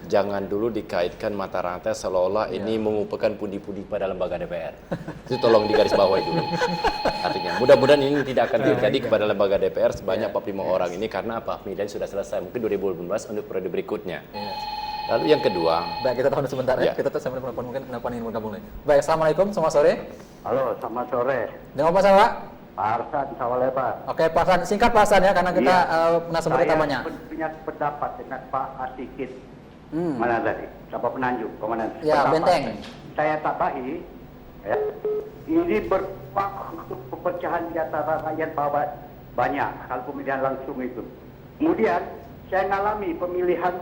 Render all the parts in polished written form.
jangan dulu dikaitkan mata rantai seolah-olah ini mengumpulkan pundi-pundi pada lembaga DPR. Itu tolong digarisbawahi dulu. Artinya, mudah-mudahan ini tidak akan terjadi kepada lembaga DPR sebanyak 45 orang ini karena apa? Pemilihan sudah selesai, mungkin 2018 untuk periode berikutnya. Lalu yang kedua, baik, kita tahan sebentar ya. Kita tahan sebentar, mungkin kenapa ingin bergabung nih. Baik, assalamualaikum, selamat sore. Halo, selamat sore. Dengan apa Pak? Pak Arsan, Sawalepa. Oke, Pak Arsan, singkat Pak Arsan ya, karena kita narasumber kita banyak. Saya punya pendapat dengan Pak Asikit. Mana tadi? Siapa penanjung? Komandan. Ya, Benteng. Saya tambahi, ya, ini berpeluang untuk perpecahan di antara rakyat bawah banyak kalau pemilihan langsung itu. Kemudian saya mengalami pemilihan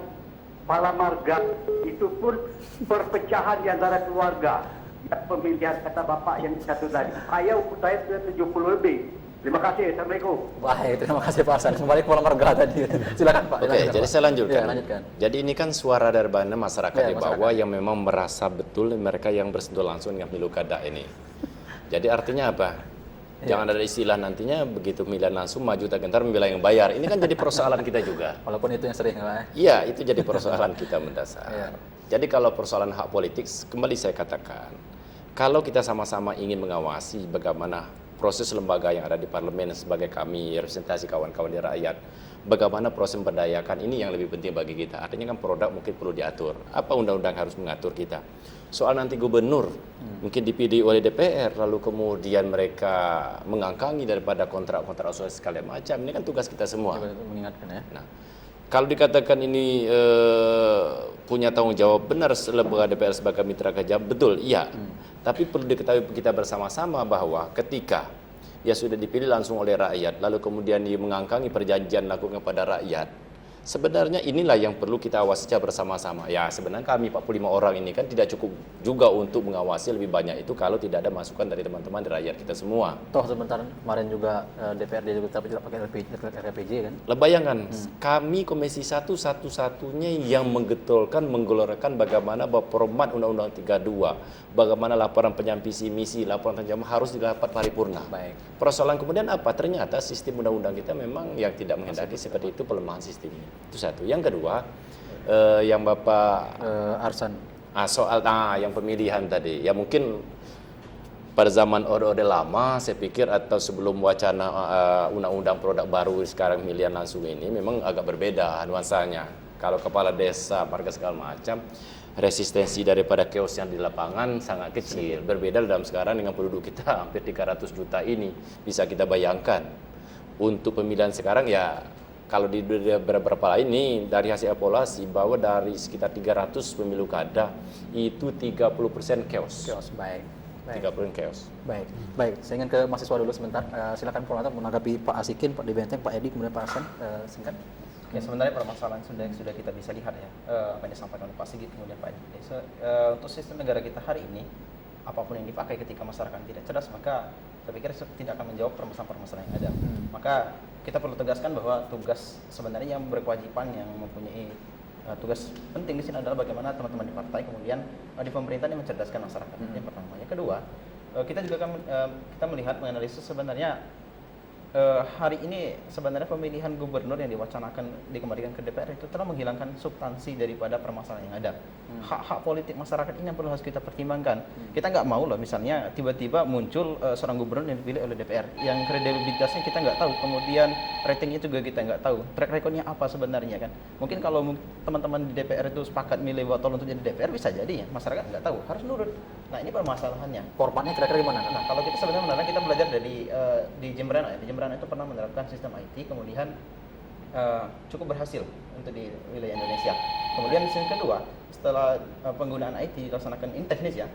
Pala Marga, itu pun perpecahan di antara keluarga. Pemilihan kata Bapak yang satu tadi. Saya sudah 70 lebih. Terima kasih. Assalamualaikum. Baik, terima kasih Pak Hasan. Kembali ke Pala Marga tadi. Silakan Pak. Oke, jadi saya lanjutkan. Ya, lanjutkan. Jadi ini kan suara dari mana masyarakat Ya, di bawah yang memang merasa betul mereka yang bersentuh langsung dengan pemilu kada ini. Jadi artinya apa? Jangan ada istilah nantinya begitu pemilihan langsung maju tak gentar membela yang bayar. Ini kan jadi persoalan kita juga. Walaupun itu yang sering Pak. Iya, itu jadi persoalan kita mendasar. Jadi kalau persoalan hak politik, kembali saya katakan, kalau kita sama-sama ingin mengawasi bagaimana proses lembaga yang ada di parlemen sebagai kami representasi kawan-kawan di rakyat, bagaimana proses memberdayakan ini yang lebih penting bagi kita. Artinya kan produk mungkin perlu diatur. Apa undang-undang harus mengatur kita? Soal nanti gubernur mungkin dipilih oleh DPR, lalu kemudian mereka mengangkangi daripada kontrak-kontrak sosial segala macam. Ini kan tugas kita semua. Mengingatkan ya. Nah, kalau dikatakan ini punya tanggung jawab benar lembaga DPR sebagai mitra kerja, betul, iya. Tapi perlu diketahui kita bersama-sama bahwa ketika dia sudah dipilih langsung oleh rakyat, lalu kemudian dia mengangkangi perjanjian lakukan kepada rakyat, sebenarnya inilah yang perlu kita awasi secara bersama-sama. Ya, sebenarnya kami 45 orang ini kan tidak cukup juga untuk mengawasi lebih banyak itu kalau tidak ada masukan dari teman-teman dari rakyat kita semua. Toh sebentar kemarin juga DPRD juga tidak pakai RPJ kan? Bayangkan, kami Komisi 1 satu-satunya yang menggetolkan, menggelorkan bagaimana bahwa format Undang-Undang 32, bagaimana laporan penyampaian misi, laporan penjaman harus didapat paripurna. Baik. Persoalan kemudian apa? Ternyata sistem undang-undang kita memang yang tidak menghendaki seperti itu, pelemahan sistemnya. Itu satu. Yang kedua, yang Bapak Arsan. Soal yang pemilihan tadi, ya mungkin pada zaman orde-orde lama, saya pikir atau sebelum wacana undang-undang produk baru sekarang pemilihan langsung ini memang agak berbeda nuansanya. Kalau kepala desa, marga segala macam, resistensi daripada chaos yang di lapangan sangat kecil. Berbeda dalam sekarang dengan penduduk kita hampir 300 juta ini. Bisa kita bayangkan. Untuk pemilihan sekarang ya, kalau di beberapa lain nih dari hasil evaluasi bahwa dari sekitar 300 pemilu kada itu 30% chaos. Chaos, baik. 30% chaos. Baik, baik. Saya ingin ke mahasiswa dulu sebentar. Silakan Prof. menanggapi Pak Asikin, Pak Dibenteng, Pak Edi, kemudian Pak Arsan. Singkat. Ya, sebenarnya permasalahan sudah kita bisa lihat ya, apa yang disampaikan oleh Pak Sigit kemudian Pak Edi. Untuk sistem negara kita hari ini, apapun yang dipakai ketika masyarakat tidak cerdas, maka saya pikir tidak akan menjawab permasalahan-permasalahan yang ada. Maka kita perlu tegaskan bahwa tugas sebenarnya yang berkewajiban yang mempunyai tugas penting di sini adalah bagaimana teman-teman di partai kemudian di pemerintahan yang mencerdaskan masyarakat. Yang pertama. Yang kedua, kita juga kan kita melihat menganalisis sebenarnya hari ini sebenarnya pemilihan gubernur yang diwacanakan dikembalikan ke DPR itu telah menghilangkan substansi daripada permasalahan yang ada. Hak-hak politik masyarakat ini yang perlu harus kita pertimbangkan. Kita nggak mau loh misalnya tiba-tiba muncul seorang gubernur yang dipilih oleh DPR yang kredibilitasnya kita nggak tahu, kemudian ratingnya juga kita nggak tahu, track recordnya apa sebenarnya kan. Mungkin kalau teman-teman di DPR itu sepakat milih botol untuk jadi DPR bisa jadi ya, masyarakat nggak tahu, harus nurut. Nah ini permasalahannya. Formatnya kira-kira gimana? Nah kalau kita sebenarnya kita belajar dari di Jembrana ya. Di Jembrana itu pernah menerapkan sistem IT, kemudian cukup berhasil untuk di wilayah Indonesia. Kemudian yang kedua, setelah penggunaan IT dilaksanakan in teknis ya,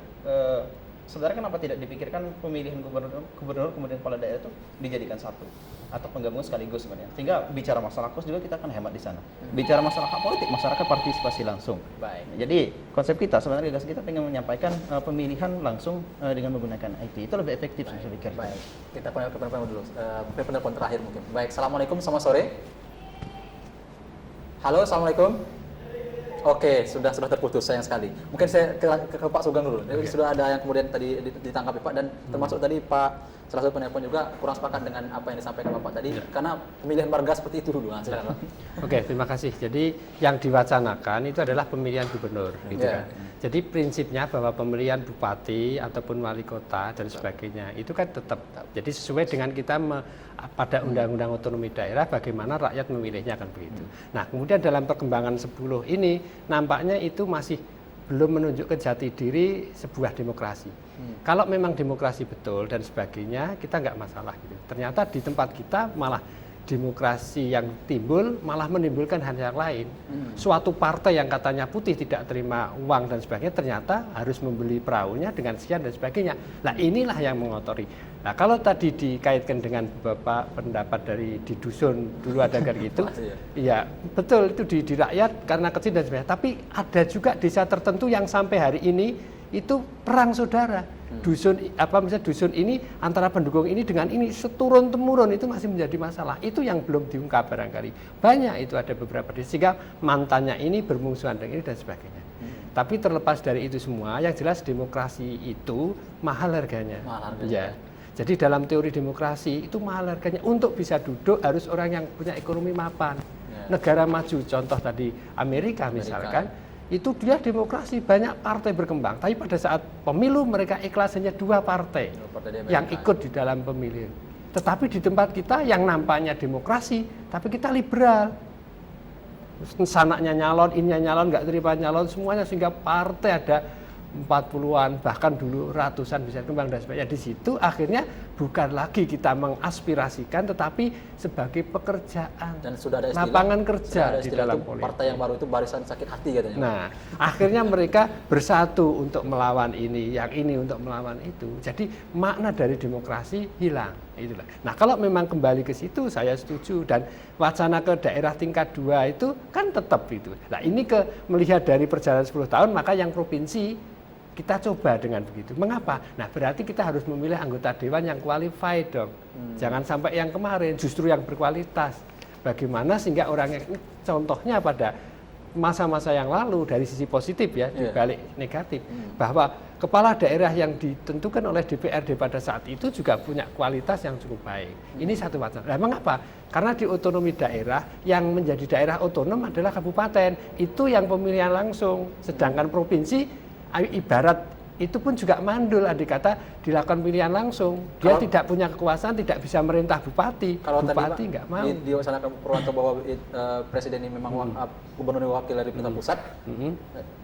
sebenarnya kenapa tidak dipikirkan pemilihan gubernur kemudian kepala daerah itu dijadikan satu atau penggabungan sekaligus sebenarnya, sehingga bicara masalah kos juga kita akan hemat di sana. Bicara masalah hak politik, masyarakat partisipasi langsung. Baik. Jadi konsep kita sebenarnya kita ingin menyampaikan pemilihan langsung dengan menggunakan IT itu lebih efektif saya pikir. Baik. Kita penelpon dulu. Mungkin penelpon terakhir mungkin. Baik. Assalamualaikum, selamat sore. Halo, assalamualaikum. Oke, sudah terputus, sayang sekali. Mungkin saya ke Pak Sugeng dulu. Jadi sudah ada yang kemudian tadi ditangkapi Pak, dan termasuk tadi Pak salah satu penelpon juga kurang sepakat dengan apa yang disampaikan Bapak tadi, karena pemilihan warga seperti itu dulu. Nah, silakan Pak. Oke, terima kasih. Jadi yang diwacanakan itu adalah pemilihan gubernur, gitu Ya. kan. Jadi prinsipnya bahwa pemilihan bupati ataupun wali kota dan sebagainya itu kan tetap. Jadi sesuai dengan kita pada Undang-Undang Otonomi Daerah bagaimana rakyat memilihnya akan begitu. Nah, kemudian dalam perkembangan 10 ini nampaknya itu masih belum menunjukkan jati diri sebuah demokrasi. Kalau memang demokrasi betul dan sebagainya, kita nggak masalah gitu. Ternyata di tempat kita malah demokrasi yang timbul malah menimbulkan hal yang lain. Suatu partai yang katanya putih tidak terima uang dan sebagainya, ternyata harus membeli perahunya dengan sekian dan sebagainya. Nah, inilah yang mengotori. Nah, kalau tadi dikaitkan dengan beberapa pendapat dari di dusun dulu ada kayak gitu, iya betul itu di rakyat karena kecil dan sebagainya. Tapi ada juga desa tertentu yang sampai hari ini itu perang saudara. Dusun misalnya dusun ini antara pendukung ini dengan ini seturun temurun itu masih menjadi masalah. Itu yang belum diungkap barangkali. Banyak itu ada beberapa desa sehingga mantannya ini bermusuhan dengan ini dan sebagainya. Tapi terlepas dari itu semua, yang jelas demokrasi itu mahal harganya. Mahal harganya. Ya. Jadi dalam teori demokrasi itu mahal harganya. Untuk bisa duduk harus orang yang punya ekonomi mapan. Negara maju, contoh tadi Amerika misalkan, itu dia demokrasi, banyak partai berkembang. Tapi pada saat pemilu mereka ikhlas hanya 2 partai yang ikut di dalam pemilu. Tetapi di tempat kita yang nampaknya demokrasi, tapi kita liberal. Sanaknya nyalon, ininya nyalon, nggak terima nyalon, semuanya sehingga partai ada 40-an, bahkan dulu ratusan bisa kembang dan sebagainya. Di situ akhirnya bukan lagi kita mengaspirasikan, tetapi sebagai pekerjaan Dan sudah ada istilah, lapangan kerja sudah ada di istilah dalam itu, politik. partai yang baru itu barisan sakit hati katanya. Nah, akhirnya mereka bersatu untuk melawan ini, yang ini untuk melawan itu. Jadi makna dari demokrasi hilang. Itulah. Nah, kalau memang kembali ke situ saya setuju, dan wacana ke daerah tingkat 2 itu kan tetap itu. Nah, ini melihat dari perjalanan 10 tahun, maka yang provinsi kita coba dengan begitu. Mengapa? Nah, berarti kita harus memilih anggota dewan yang qualified dong. Jangan sampai yang kemarin, justru yang berkualitas. Bagaimana sehingga orang yang contohnya pada masa-masa yang lalu dari sisi positif ya, dibalik negatif, bahwa kepala daerah yang ditentukan oleh DPRD pada saat itu juga punya kualitas yang cukup baik. Ini satu wacana. Nah, mengapa? Karena di otonomi daerah yang menjadi daerah otonom adalah kabupaten. Itu yang pemilihan langsung. Sedangkan provinsi ibarat itu pun juga mandul, andai kata dilakukan pilihan langsung. Dia tidak punya kekuasaan, tidak bisa merintah bupati. Kalau Bupati tadi nggak mau. di wacana Purwanto bahwa presiden ini memang gubernur yang wakil dari pemerintah pusat,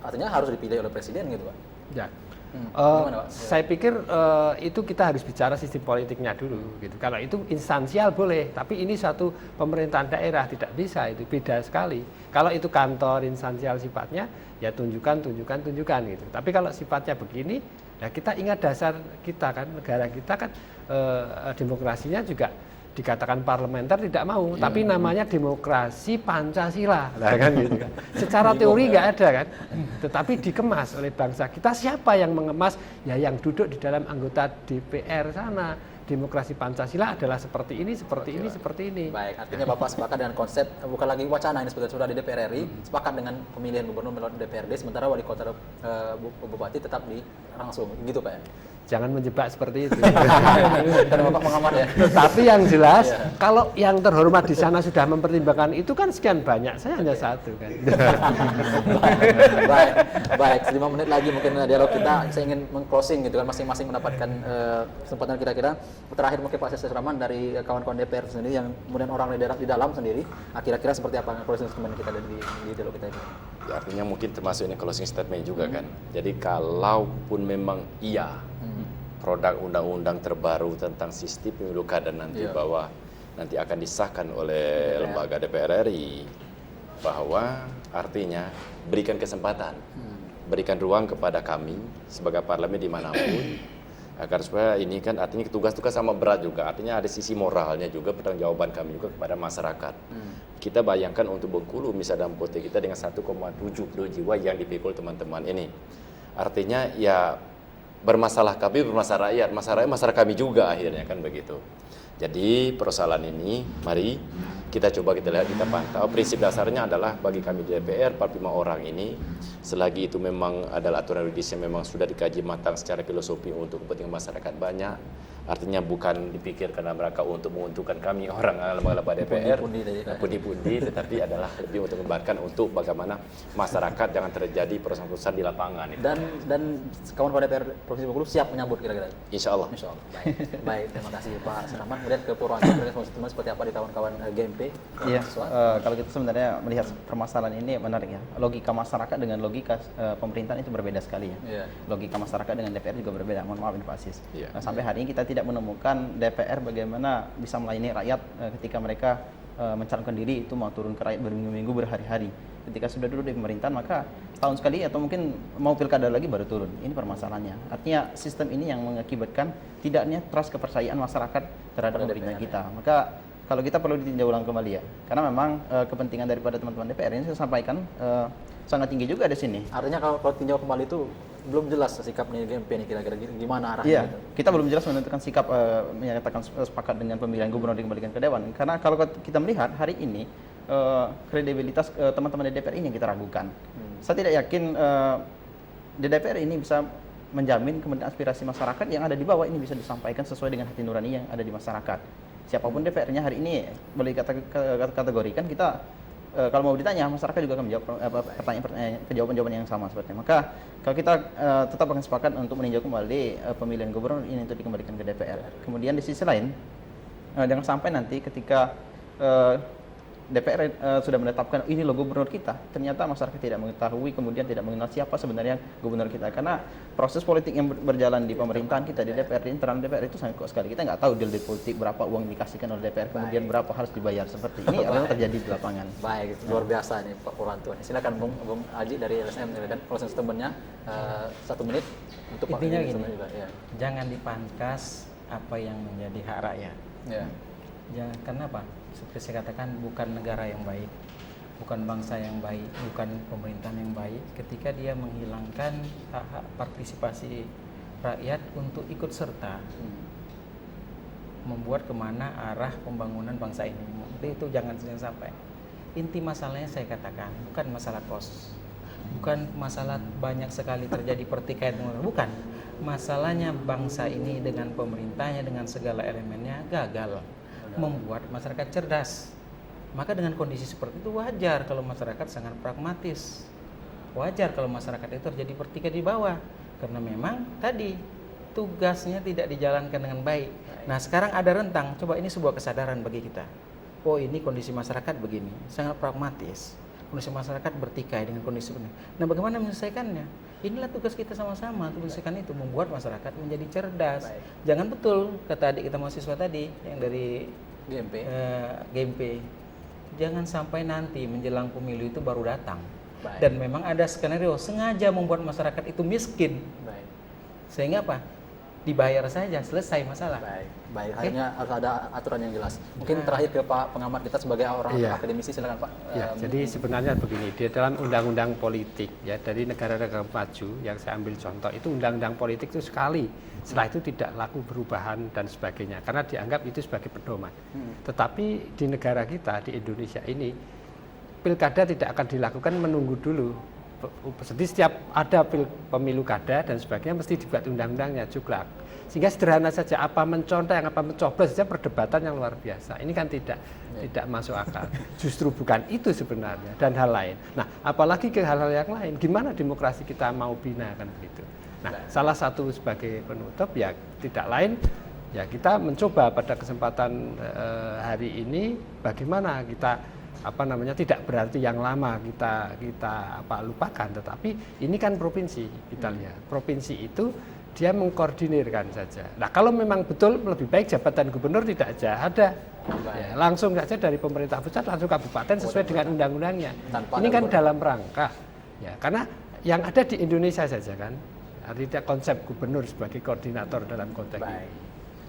artinya harus dipilih oleh presiden gitu Pak. Ya. Gimana, Pak? Saya pikir itu kita harus bicara sistem politiknya dulu gitu. Kalau itu instansial boleh, tapi ini satu pemerintahan daerah tidak bisa, itu beda sekali. Kalau itu kantor instansial sifatnya, ya tunjukkan gitu. Tapi kalau sifatnya begini, ya kita ingat dasar kita kan, negara kita kan demokrasinya juga dikatakan parlementer tidak mau, tapi namanya demokrasi Pancasila, nah, kan gitu kan. Secara teori nggak ada kan, tetapi dikemas oleh bangsa kita. Siapa yang mengemas? Ya yang duduk di dalam anggota DPR sana. Demokrasi Pancasila adalah seperti ini, seperti ini, seperti ini. Baik, artinya Bapak sepakat dengan konsep, bukan lagi wacana ini sebetulnya sudah di DPR RI, sepakat dengan pemilihan gubernur melalui DPRD, sementara wali kota bupati tetap langsung, gitu Pak ya? Jangan menjebak seperti itu. Dan Bapak pengamat ya? Tapi yang jelas, kalau yang terhormat di sana sudah mempertimbangkan itu kan sekian banyak, saya hanya satu kan. Baik, 5 menit lagi mungkin dialog kita, saya ingin meng-closing gitu kan, masing-masing mendapatkan kesempatan kira-kira. Terakhir mungkin Pak Sesir Rahman dari kawan-kawan DPR sendiri yang kemudian orang di dalam sendiri, kira-kira seperti apa closing statement kita di dialog kita ini? Ya, artinya mungkin termasuk ini closing statement juga kan. Jadi kalaupun memang iya produk undang-undang terbaru tentang sistem pemilu kada nanti bahwa nanti akan disahkan oleh lembaga DPR RI, bahwa artinya berikan kesempatan, berikan ruang kepada kami sebagai parlemen dimanapun, agar supaya ini kan artinya tugas-tugas sama berat juga, artinya ada sisi moralnya juga, pertanggungjawaban kami juga kepada masyarakat. Kita bayangkan untuk Bengkulu misalnya dalam kota kita dengan 1,7 jiwa yang dipikul teman-teman ini, artinya ya bermasalah kami, bermasalah rakyat, masalah kami juga akhirnya kan begitu. Jadi persoalan ini mari kita coba kita lihat, kita pantau. Prinsip dasarnya adalah bagi kami di DPR 45 orang ini, selagi itu memang adalah aturan yuridis yang memang sudah dikaji matang secara filosofi untuk kepentingan masyarakat banyak, Artinya bukan dipikir karena mereka untuk menguntungkan kami orang lembaga DPR, pundi-pundi, tetapi adalah lebih untuk membaharkan untuk bagaimana masyarakat jangan terjadi perusahaan-perusahaan di lapangan. Dan kawan-kawan DPR Provinsi Bengkulu siap menyambut kira-kira. Insya Allah. Insya Allah. Baik, terima kasih Pak Siraman. Kemudian ke Purwanto, teman seperti apa di kawan-kawan GMP? Iya, kalau kita sebenarnya melihat permasalahan ini menarik ya. Logika masyarakat dengan logika pemerintahan itu berbeda sekali ya. Iya. Logika masyarakat dengan DPR juga berbeda. Mohon maaf ini Pak Asis. Iya. Nah, sampai hari ini kita tidak menemukan DPR bagaimana bisa melayani rakyat ketika mereka mencalonkan diri itu mau turun ke rakyat berminggu-minggu berhari-hari. Ketika sudah duduk di pemerintahan maka setahun sekali atau mungkin mau pilkada lagi baru turun. Ini permasalahannya. Artinya sistem ini yang mengakibatkan tidaknya trust kepercayaan masyarakat terhadap pemerintahan kita. Maka kalau kita perlu ditinjau ulang kembali ya. Karena memang kepentingan daripada teman-teman DPR ini saya sampaikan sangat tinggi juga di sini. Artinya kalau tinjau kembali itu belum jelas sikapnya GMP ini kira-kira gimana arahnya Iya, gitu. kita belum jelas menentukan sikap menyatakan sepakat dengan pemilihan gubernur dikembalikan ke Dewan. Karena kalau kita melihat hari ini kredibilitas teman-teman di DPR ini yang kita ragukan. Saya tidak yakin di DPR ini bisa menjamin kemudian aspirasi masyarakat yang ada di bawah ini bisa disampaikan sesuai dengan hati nurani yang ada di masyarakat. Siapapun DPR-nya hari ini boleh kategorikan kita kalau mau ditanya masyarakat juga akan menjawab jawaban-jawaban yang sama sepertinya. Maka kalau kita tetap akan sepakat untuk meninjau kembali pemilihan gubernur ini untuk dikembalikan ke DPR. Kemudian di sisi lain jangan sampai nanti ketika DPR sudah menetapkan ini loh gubernur kita, ternyata masyarakat tidak mengetahui, kemudian tidak mengenal siapa sebenarnya gubernur kita. Karena proses politik yang berjalan di pemerintahan kita di DPR, di internal DPR itu sangat kok sekali. Kita nggak tahu deal politik berapa uang dikasihkan oleh DPR, kemudian berapa harus dibayar seperti ini. Apa yang terjadi di lapangan? Baik, luar biasa nih Pak Purwanto. Silakan Bung Aji dari LSM dan closing statement-nya 1 menit untuk Pak Intinya Gini gini, juga. Ya. jangan dipangkas apa yang menjadi hak rakyat. Ya. Jangan, karena apa? Seperti saya katakan, bukan negara yang baik, bukan bangsa yang baik, bukan pemerintahan yang baik ketika dia menghilangkan hak partisipasi rakyat untuk ikut serta membuat kemana arah pembangunan bangsa ini. Itu jangan sampai. Inti masalahnya saya katakan bukan masalah kos, bukan masalah banyak sekali terjadi pertikaian, bukan. Masalahnya bangsa ini dengan pemerintahnya, dengan segala elemennya gagal membuat masyarakat cerdas. Maka dengan kondisi seperti itu wajar kalau masyarakat sangat pragmatis. Wajar kalau masyarakat itu terjadi pertikaian di bawah. Karena memang tadi tugasnya tidak dijalankan dengan baik. Nah sekarang ada rentang, coba ini sebuah kesadaran bagi kita. Oh ini kondisi masyarakat begini, sangat pragmatis. Kondisi masyarakat bertikai dengan kondisi ini. Nah bagaimana menyelesaikannya? Inilah tugas kita sama-sama untuk menyelesaikan itu, membuat masyarakat menjadi cerdas. Baik. Jangan betul kata adik kita mahasiswa tadi yang dari GMP. Jangan sampai nanti menjelang pemilu itu baru datang. Baik. Dan memang ada skenario sengaja membuat masyarakat itu miskin. Baik. Sehingga apa? Dibayar saja, selesai masalah. Baik. Akhirnya harus ada aturan yang jelas. Mungkin terakhir ke Pak pengamat kita sebagai orang akademisi, silakan Pak. Ya, jadi sebenarnya begini, di dalam undang-undang politik ya dari negara-negara maju yang saya ambil contoh itu undang-undang politik itu sekali setelah itu tidak laku perubahan dan sebagainya karena dianggap itu sebagai pedoman. Tetapi di negara kita di Indonesia ini pilkada tidak akan dilakukan menunggu dulu. Jadi setiap ada pemilu kada dan sebagainya mesti dibuat undang-undangnya juklak. Sehingga sederhana saja apa menconteng apa mencoblos saja perdebatan yang luar biasa. Ini kan tidak masuk akal. Justru bukan itu sebenarnya dan hal lain. Nah, apalagi ke hal-hal yang lain. Gimana demokrasi kita mau bina kan begitu. Nah, salah satu sebagai penutup ya tidak lain ya kita mencoba pada kesempatan hari ini bagaimana kita tidak berarti yang lama kita lupakan, tetapi ini kan provinsi kita lihat. Provinsi itu dia mengkoordinirkan saja. Nah, kalau memang betul lebih baik jabatan gubernur tidak ada. Ya, langsung saja dari pemerintah pusat langsung kabupaten sesuai dengan undang-undangnya. Ini kan dalam rangka ya karena yang ada di Indonesia saja kan. Artinya konsep gubernur sebagai koordinator dalam konteks ini.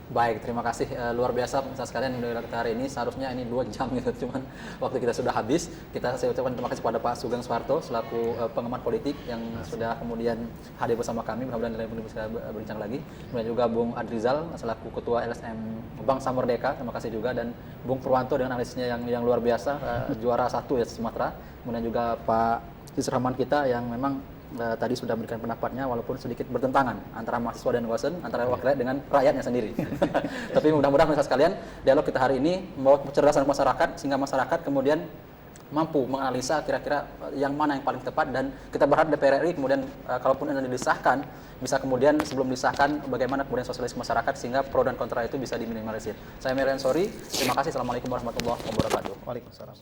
Baik, terima kasih luar biasa pemirsa sekalian yang sudah kita hari ini. Seharusnya ini 2 jam gitu, cuman waktu kita sudah habis. Saya ucapkan terima kasih kepada Pak Sugeng Suwarto selaku pengamat politik yang sudah kemudian hadir bersama kami. Mudah-mudahan dalam ini bisa berbincang lagi. Kemudian juga Bung Adrizal selaku Ketua LSM Bangsa Merdeka, terima kasih juga, dan Bung Purwanto dengan analisisnya yang luar biasa, juara 1 ya Sumatera. Kemudian juga Pak Rahman kita yang memang tadi sudah berikan pendapatnya walaupun sedikit bertentangan antara mahasiswa dan dosen, antara wakil rakyat dengan rakyatnya sendiri. Tapi mudah-mudahan pemirsa sekalian, dialog kita hari ini membawa kecerdasan masyarakat sehingga masyarakat kemudian mampu menganalisa kira-kira yang mana yang paling tepat, dan kita berharap DPR RI kemudian kalaupun ini disahkan bisa kemudian sebelum disahkan bagaimana kemudian sosialisasi masyarakat sehingga pro dan kontra itu bisa diminimalisir. Saya Merian Sori, terima kasih. Assalamualaikum warahmatullahi wabarakatuh. Waalaikumsalam.